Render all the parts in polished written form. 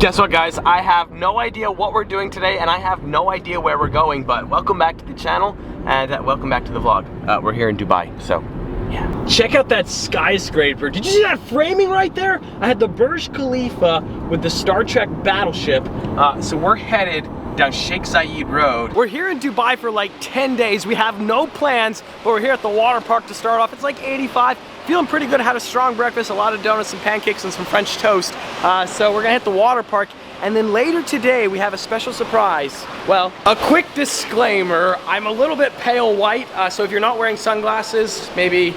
Guess what, guys? I have no idea what we're doing today, and I have no idea where we're going, but welcome back to the channel, and welcome back to the vlog. We're here in Dubai, so yeah. Check out that skyscraper. Did you see that framing right there? I had the Burj Khalifa with the Star Trek battleship. So we're headed down Sheikh Zayed Road. We're here in Dubai for like 10 days. We have no plans, but we're here at the water park to start off. It's like 85. Feeling pretty good. I had a strong breakfast, a lot of donuts and pancakes and some French toast. So we're gonna hit the water park. And then later today, we have a special surprise. Well, a quick disclaimer, I'm a little bit pale white, so if you're not wearing sunglasses, maybe,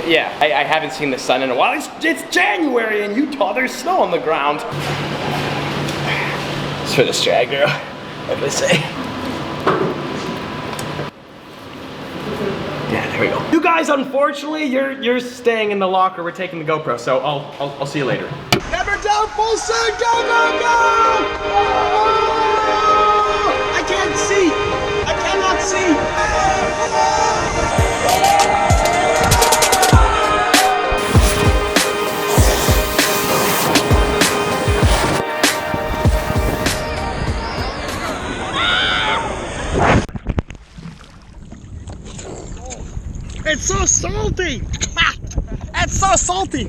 yeah, I haven't seen the sun in a while. It's January in Utah, there's snow on the ground. It's for the straggler, what do I say? Yeah, there we go. You guys, unfortunately, you're staying in the locker. We're taking the GoPro, so I'll see you later. Hammer down, full send, go, go, go! Oh, I can't see. I cannot see. It's so salty! It's so salty!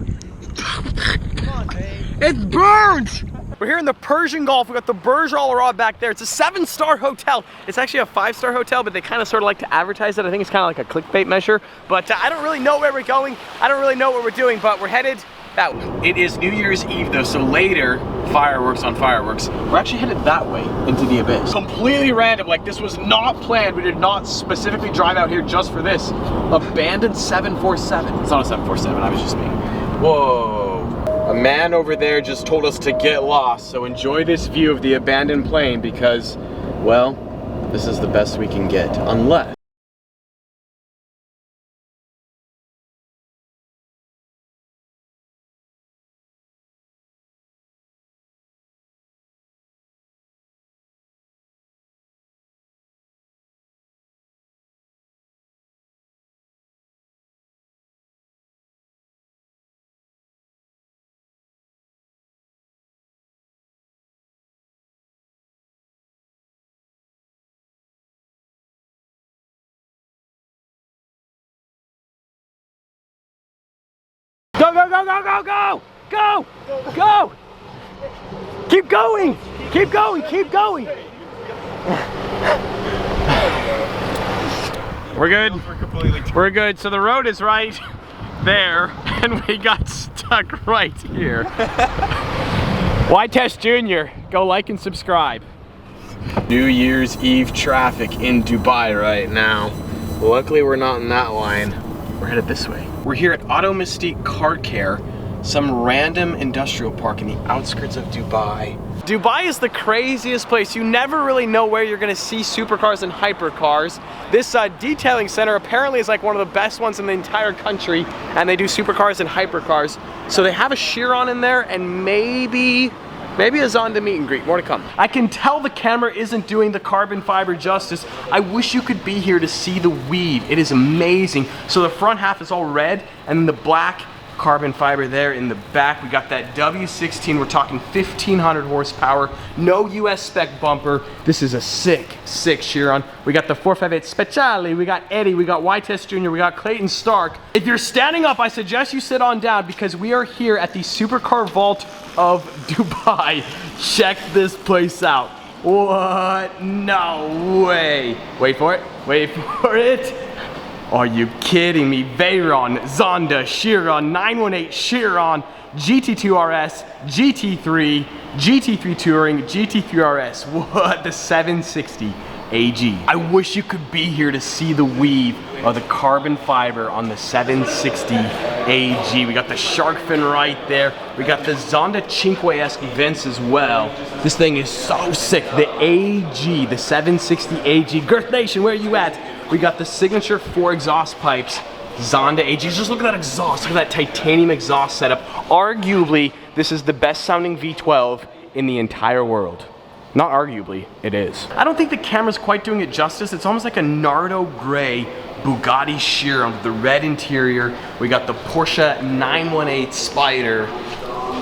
Come on, babe. It burns! We're here in the Persian Gulf. We got the Burj Al Arab back there. It's a 7-star hotel. It's actually a 5-star hotel, but they kind of sort of like to advertise it. I think it's kind of like a clickbait measure. But I don't really know where we're going. I don't really know what we're doing, but we're headed that way. It is New Year's Eve though, so later, fireworks on fireworks. We're actually headed that way into the abyss. Completely random, like this was not planned. We did not specifically drive out here just for this. Abandoned 747. It's not a 747, I was just being. Whoa. A man over there just told us to get lost, so enjoy this view of the abandoned plane because, well, this is the best we can get, unless go, go, go, go, go, go! Go! Go! Keep going! Keep going! Keep going! We're good. We're good. So the road is right there, and we got stuck right here. Y-Test Jr., go like and subscribe. New Year's Eve traffic in Dubai right now. Luckily we're not in that line. We're headed this way. We're here at Auto Mystique Car Care, some random industrial park in the outskirts of Dubai. Dubai is the craziest place. You never really know where you're gonna see supercars and hypercars. This detailing center apparently is like one of the best ones in the entire country, and they do supercars and hypercars. So they have a Chiron in there, and maybe a Zonda meet and greet, more to come. I can tell the camera isn't doing the carbon fiber justice. I wish you could be here to see the weave. It is amazing. So the front half is all red, and then the black carbon fiber there in the back. We got that W16, we're talking 1500 horsepower, no US spec bumper. This is a sick Chiron. We got the 458 Speciale, we got Eddie, we got Y-Test Jr., we got Clayton Stark. If you're standing up, I suggest you sit on down because we are here at the Supercar Vault of Dubai. Check this place out. What? No way. Wait for it, wait for it. Are you kidding me? Veyron, Zonda, Chiron, 918 Chiron, GT2 RS, GT3, GT3 Touring, GT3 RS. What? The 760 AG. I wish you could be here to see the weave of the carbon fiber on the 760 AG. We got the shark fin right there. We got the Zonda Cinque-esque vents as well. This thing is so sick. The AG, the 760 AG. Girth Nation, where are you at? We got the signature 4 exhaust pipes, Zonda AG. Just look at that exhaust, look at that titanium exhaust setup. Arguably, this is the best sounding V12 in the entire world. Not arguably, it is. I don't think the camera's quite doing it justice. It's almost like a Nardo gray Bugatti Chiron with the red interior. We got the Porsche 918 Spider.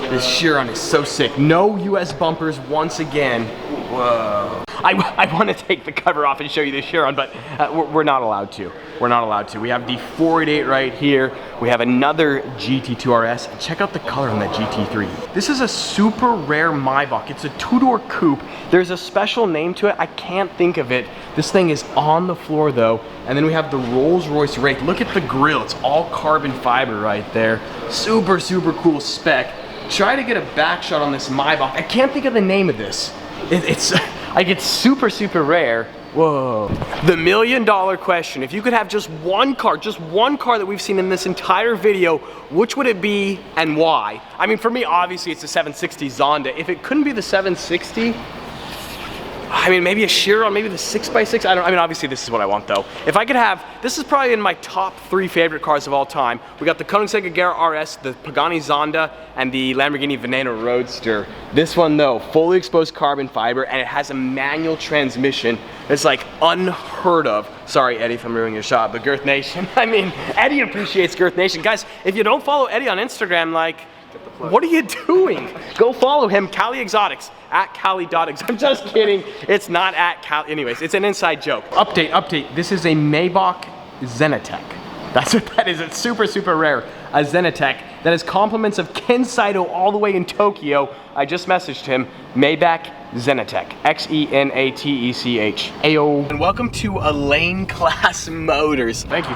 This Chiron is so sick. No US bumpers once again. Whoa. I want to take the cover off and show you the Chiron, but we're not allowed to. We're not allowed to. We have the 488 right here. We have another GT2 RS. Check out the color on that GT3. This is a super rare Maybach. It's a two-door coupe. There's a special name to it. I can't think of it. This thing is on the floor though. And then we have the Rolls-Royce Wraith. Look at the grille. It's all carbon fiber right there. Super, super cool spec. Try to get a back shot on this Maybach. I can't think of the name of this. It's like it's super, super rare. Whoa. The million-dollar question. If you could have just one car that we've seen in this entire video, which would it be and why? I mean, for me, obviously it's the 760 Zonda. If it couldn't be the 760, I mean, maybe a Chiron, maybe the 6x6. I mean, obviously this is what I want though. If I could have, this is probably in my top 3 favorite cars of all time. We got the Koenigsegg Agera RS, the Pagani Zonda, and the Lamborghini Veneno Roadster. This one though, fully exposed carbon fiber, and it has a manual transmission. It's like unheard of. Sorry, Eddie, if I'm ruining your shot, but Girth Nation. I mean, Eddie appreciates Girth Nation. Guys, if you don't follow Eddie on Instagram, like, what are you doing? Go follow him, Cali Exotics, at Cali.ex. I'm just kidding. It's not at Cali. Anyways, it's an inside joke. Update. This is a Maybach Zenitech. That's what that is. It's super, super rare. A Zenitech that has compliments of Ken Saito all the way in Tokyo. I just messaged him. Maybach Zenitech. X-E-N-A-T-E-C-H. Ayo. And welcome to Elaine Class Motors. Thank you.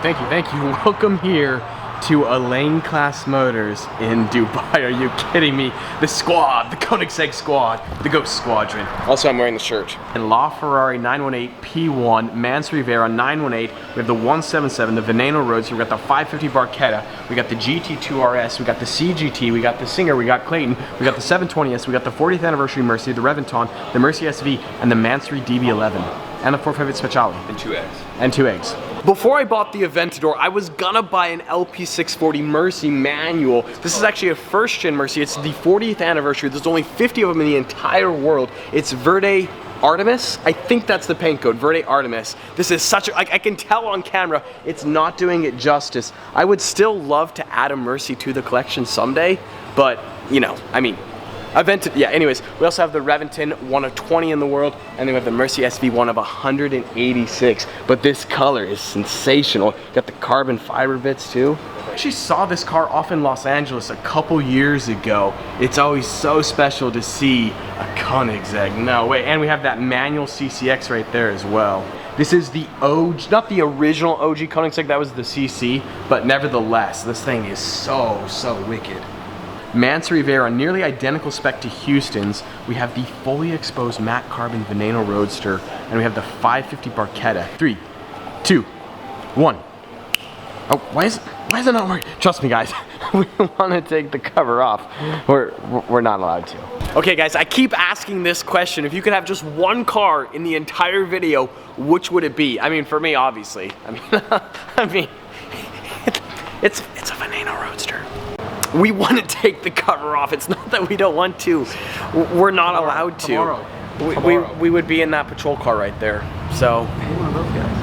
Welcome here to Elaine Class Motors in Dubai. Are you kidding me? The squad, the Koenigsegg squad, the Ghost Squadron. Also, I'm wearing the shirt. And LaFerrari 918 P1, Mansory Veyron 918. We have the 177, the Veneno Roadster. We got the 550 Barchetta. We got the GT2 RS. We got the CGT. We got the Singer. We got Clayton. We got the 720S. We got the 40th anniversary Mercy, the Reventon, the Mercy SV, and the Mansory DB11. And the 458 Speciale. And 2 eggs. And 2 eggs. Before I bought the Aventador, I was gonna buy an LP640 Mercy manual. This is actually a first-gen Mercy. It's the 40th anniversary. There's only 50 of them in the entire world. It's Verde Artemis. I think that's the paint code, Verde Artemis. This is such a, like, I can tell on camera, it's not doing it justice. I would still love to add a Mercy to the collection someday, but, you know, I mean, yeah, anyways, we also have the Reventon, one of 20 in the world, and then we have the Mercy SV, one of 186. But this color is sensational. Got the carbon fiber bits too. I actually saw this car off in Los Angeles a couple years ago. It's always so special to see a Koenigsegg. No way. And we have that manual CCX right there as well. This is the OG, not the original OG Koenigsegg, that was the CC, but nevertheless, this thing is so, so wicked. Mansory Veyron, nearly identical spec to Houston's. We have the fully exposed matte carbon Veneno Roadster, and we have the 550 Barchetta. 3, 2, 1. Oh, why is it not working? Trust me, guys. We want to take the cover off. We're not allowed to. Okay, guys, I keep asking this question. If you could have just one car in the entire video, which would it be? I mean, for me, obviously. I mean, it's a Veneno Roadster. We want to take the cover off. It's not that we don't want to. We're not allowed to. We would be in that patrol car right there. So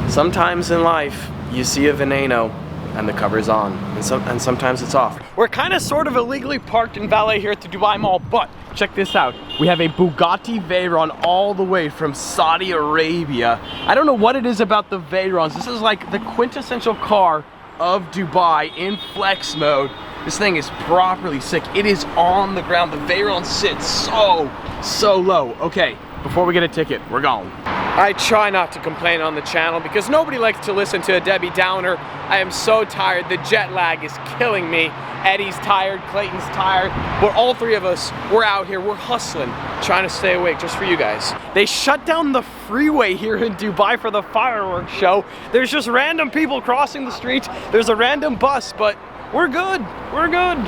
sometimes in life, you see a Veneno and the cover's on, and sometimes it's off. We're kind of sort of illegally parked in valet here at the Dubai Mall, but check this out. We have a Bugatti Veyron all the way from Saudi Arabia. I don't know what it is about the Veyrons. This is like the quintessential car of Dubai in flex mode. This thing is properly sick. It is on the ground. The Veyron sits so low. Okay, before we get a ticket, we're going. I try not to complain on the channel because nobody likes to listen to a Debbie Downer. I am so tired. The jet lag is killing me. Eddie's tired, Clayton's tired, but all three of us, we're out here, we're hustling, trying to stay awake just for you guys. They shut down the freeway here in Dubai for the fireworks show. There's just random people crossing the street. There's a random bus, but we're good. We're good.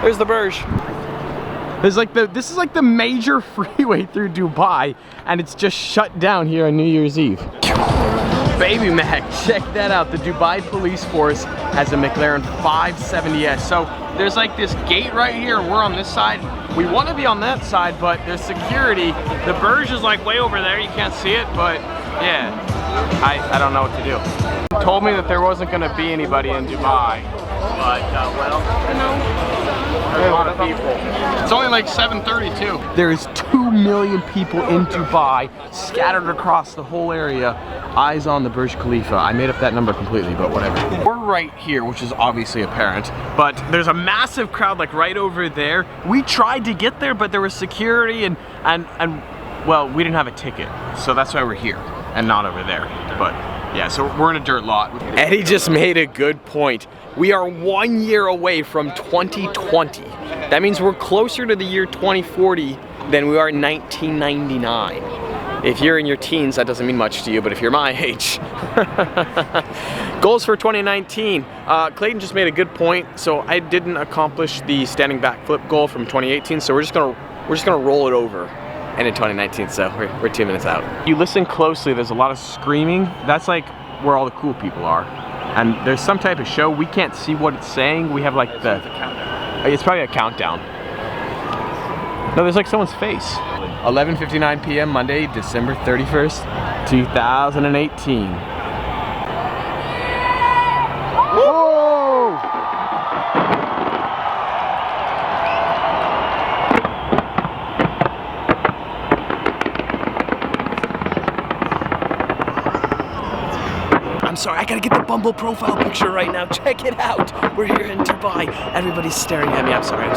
There's the Burj. This is like the major freeway through Dubai, and it's just shut down here on New Year's Eve. Baby Mac, check that out. The Dubai Police Force has a McLaren 570S. So there's like this gate right here, and we're on this side. We want to be on that side, but there's security. The Burj is like way over there. You can't see it, but yeah, I don't know what to do. Told me that there wasn't going to be anybody in Dubai. But, well, you know, There's a lot of people. It's only like 7:32. There's 2 million people in Dubai, scattered across the whole area. Eyes on the Burj Khalifa. I made up that number completely, but whatever. We're right here, which is obviously apparent, but there's a massive crowd like right over there. We tried to get there, but there was security and well, we didn't have a ticket, so that's why we're here and not over there. But yeah, so we're in a dirt lot. Eddie just made a good point. We are 1 year away from 2020. That means we're closer to the year 2040 than we are in 1999. If you're in your teens, that doesn't mean much to you, but if you're my age. Goals for 2019. Clayton just made a good point. So I didn't accomplish the standing back flip goal from 2018, so we're just gonna roll it over. And in 2019, so we're 2 minutes out. You listen closely, there's a lot of screaming. That's like where all the cool people are. And there's some type of show, we can't see what it's saying. We have like it's probably a countdown. No, there's like someone's face. 11:59 p.m. Monday, December 31st, 2018. Whoa! I'm sorry, I gotta get the Bumble profile picture right now. Check it out. We're here in Dubai. Everybody's staring at me. I'm sorry.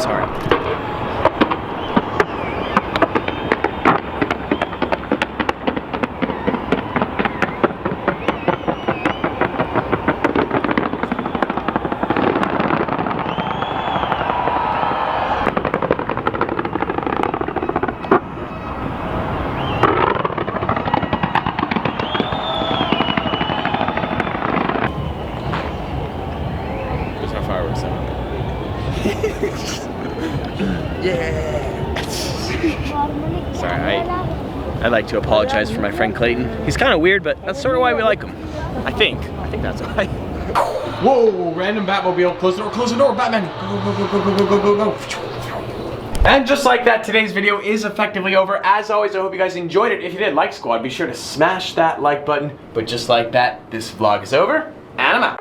Fireworks out. Yeah. Sorry, I'd like to apologize for my friend Clayton. He's kind of weird, but that's sort of why we like him. I think that's why. Whoa, random Batmobile. Close the door, Batman. Go. And just like that, today's video is effectively over. As always, I hope you guys enjoyed it. If you did, like squad, be sure to smash that like button. But just like that, this vlog is over, and I'm out.